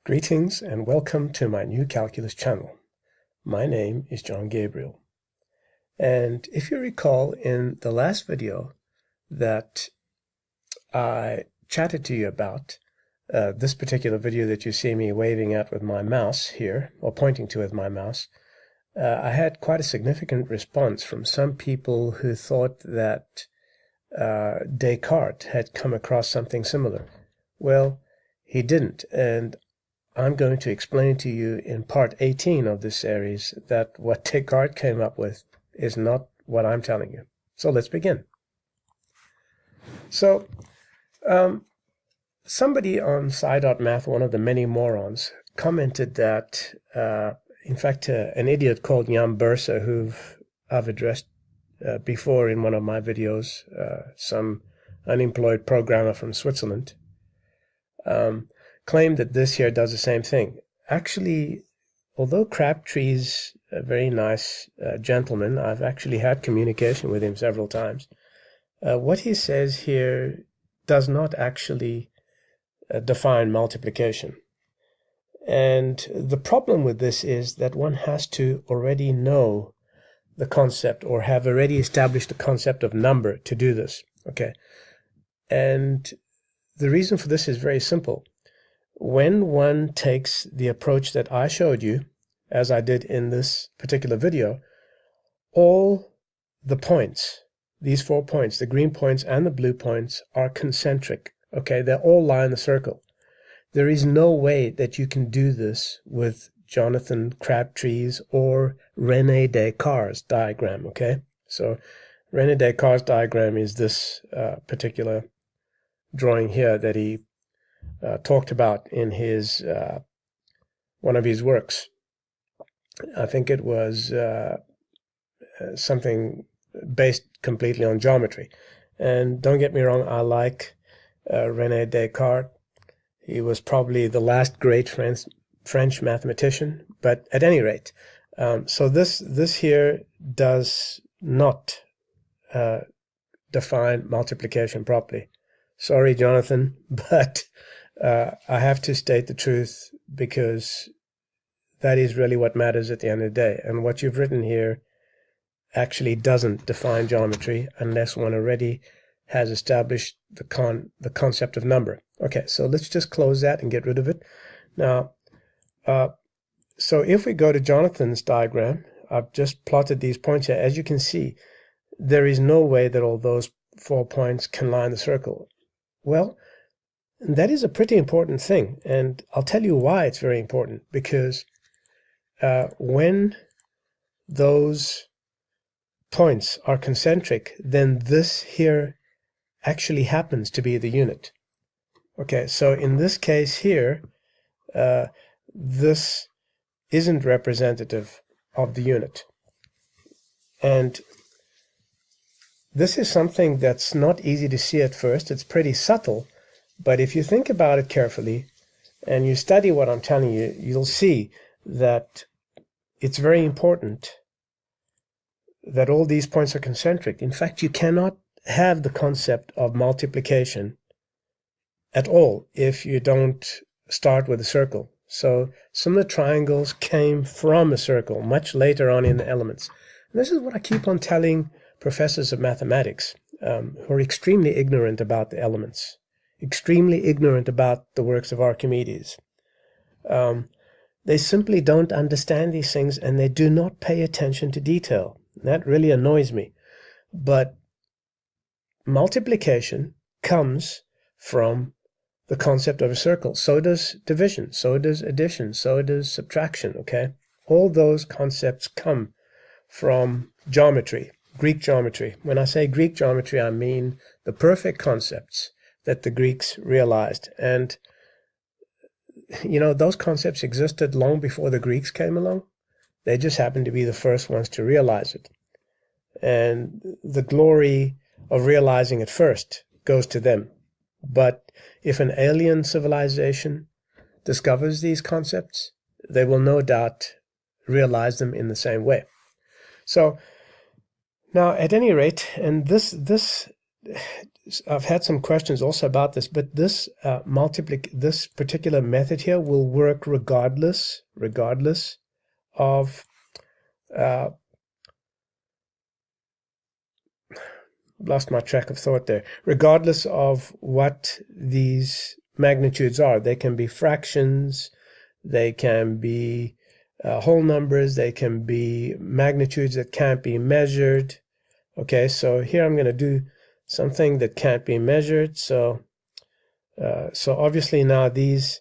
Greetings and welcome to my new calculus channel. My name is John Gabriel. And if you recall in the last video that I chatted to you about, this particular video that you see me waving at with my mouse here, or pointing to with my mouse, I had quite a significant response from some people who thought that Descartes had come across something similar. Well, he didn't, and I'm going to explain to you in part 18 of this series that what Descartes came up with is not what I'm telling you. So let's begin. So somebody on Sci.Math, one of the many morons, commented that, in fact, an idiot called Jan Bursa, who I've addressed before in one of my videos, some unemployed programmer from Switzerland, claimed that this here does the same thing. Actually, although Crabtree's a very nice gentleman, I've actually had communication with him several times, what he says here does not actually define multiplication. And the problem with this is that one has to already know the concept or have already established the concept of number to do this. Okay. And the reason for this is very simple. When one takes the approach that I showed you, as I did in this particular video, all the points, these 4 points, the green points and the blue points, are concentric. Okay, they all lie in the circle. There is no way that you can do this with Jonathan Crabtree's or René Descartes' diagram. Okay, so René Descartes' diagram is this particular drawing here that he talked about in his one of his works. I think it was something based completely on geometry. And don't get me wrong, I like René Descartes. He was probably the last great French mathematician. But at any rate, so this here does not define multiplication properly. Sorry, Jonathan, but I have to state the truth because that is really what matters at the end of the day. And what you've written here actually doesn't define geometry unless one already has established the concept of number. Okay, so let's just close that and get rid of it. Now, so if we go to Jonathan's diagram, I've just plotted these points here. As you can see, there is no way that all those 4 points can lie in the circle. Well, that is a pretty important thing, and I'll tell you why it's very important, because when those points are concentric, then this here actually happens to be the unit. Okay, so in this case here, this isn't representative of the unit. And this is something that's not easy to see at first. It's pretty subtle. But if you think about it carefully and you study what I'm telling you, you'll see that it's very important that all these points are concentric. In fact, you cannot have the concept of multiplication at all if you don't start with a circle. So some of the triangles came from a circle much later on in the elements. And this is what I keep on telling professors of mathematics who are extremely ignorant about the elements. Extremely ignorant about the works of Archimedes. They simply don't understand these things and they do not pay attention to detail. That really annoys me. But multiplication comes from the concept of a circle. So does division, so does addition, so does subtraction, okay? All those concepts come from geometry, Greek geometry. When I say Greek geometry, I mean the perfect concepts that the Greeks realized. And, you know, those concepts existed long before the Greeks came along. They just happened to be the first ones to realize it. And the glory of realizing it first goes to them. But if an alien civilization discovers these concepts, they will no doubt realize them in the same way. So now, at any rate, and this I've had some questions also about this, but this this particular method here will work regardless of lost my track of thought there. Regardless of what these magnitudes are, they can be fractions, they can be whole numbers, they can be magnitudes that can't be measured. Okay, so here I'm going to do something that can't be measured. So obviously now these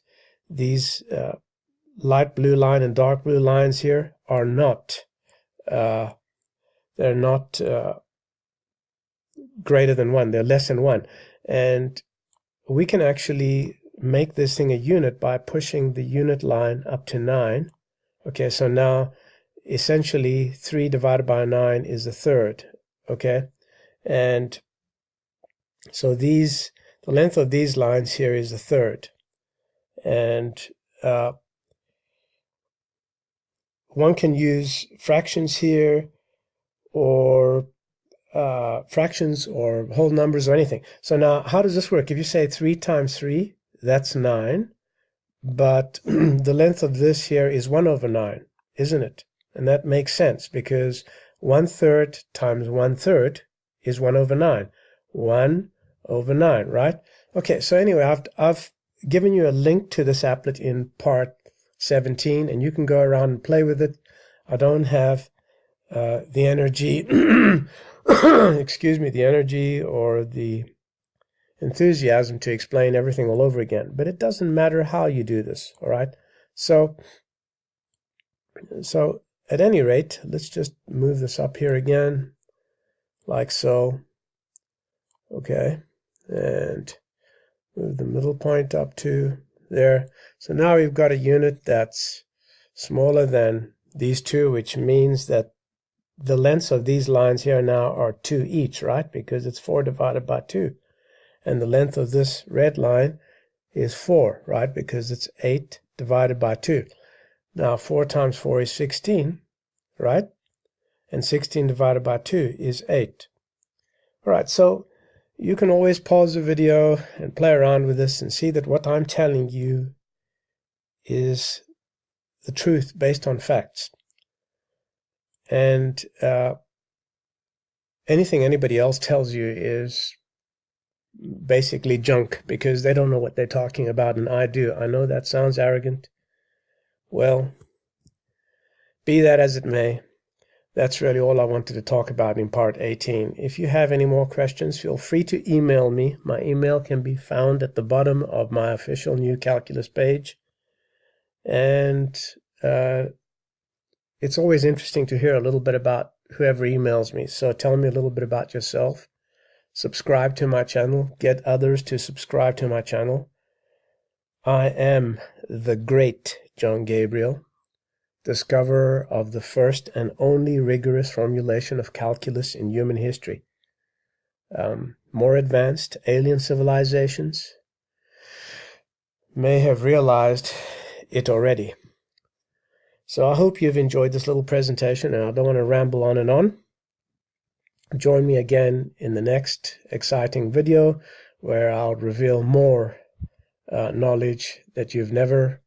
light blue line and dark blue lines here are not they're not greater than 1. They're less than 1, and we can actually make this thing a unit by pushing the unit line up to 9. Okay, so now essentially 3 divided by 9 is a third. Okay, and so the length of these lines here is a third, and one can use fractions here, or fractions or whole numbers or anything. So now how does this work? If you say 3 times 3, that's 9, but the length of this here is 1 over 9, isn't it? And that makes sense, because 1/3 times 1/3 is 1 over 9. 1 over 9, right? Okay, so anyway, I've given you a link to this applet in part 17, and you can go around and play with it. I don't have the energy, excuse me, the energy or the enthusiasm to explain everything all over again. But it doesn't matter how you do this, all right? So at any rate, let's just move this up here again, like so. Okay, and move the middle point up to there. So now we've got a unit that's smaller than these two, which means that the lengths of these lines here now are 2 each, right? Because it's 4 divided by 2. And the length of this red line is 4, right? Because it's 8 divided by 2. Now 4 times 4 is 16, right? And 16 divided by 2 is 8. All right, so you can always pause the video and play around with this and see that what I'm telling you is the truth based on facts. And anything anybody else tells you is basically junk, because they don't know what they're talking about, and I do. I know that sounds arrogant. Well, be that as it may, that's really all I wanted to talk about in part 18. If you have any more questions, feel free to email me. My email can be found at the bottom of my official New Calculus page. And it's always interesting to hear a little bit about whoever emails me. So tell me a little bit about yourself. Subscribe to my channel. Get others to subscribe to my channel. I am the great John Gabriel, discoverer of the first and only rigorous formulation of calculus in human history. More advanced alien civilizations may have realized it already. So I hope you've enjoyed this little presentation, and I don't want to ramble on and on. Join me again in the next exciting video, where I'll reveal more knowledge that you've never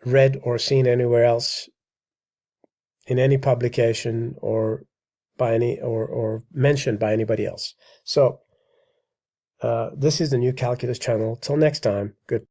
read or seen anywhere else in any publication or by any or mentioned by anybody else. So this is the New Calculus channel. Till next time, good.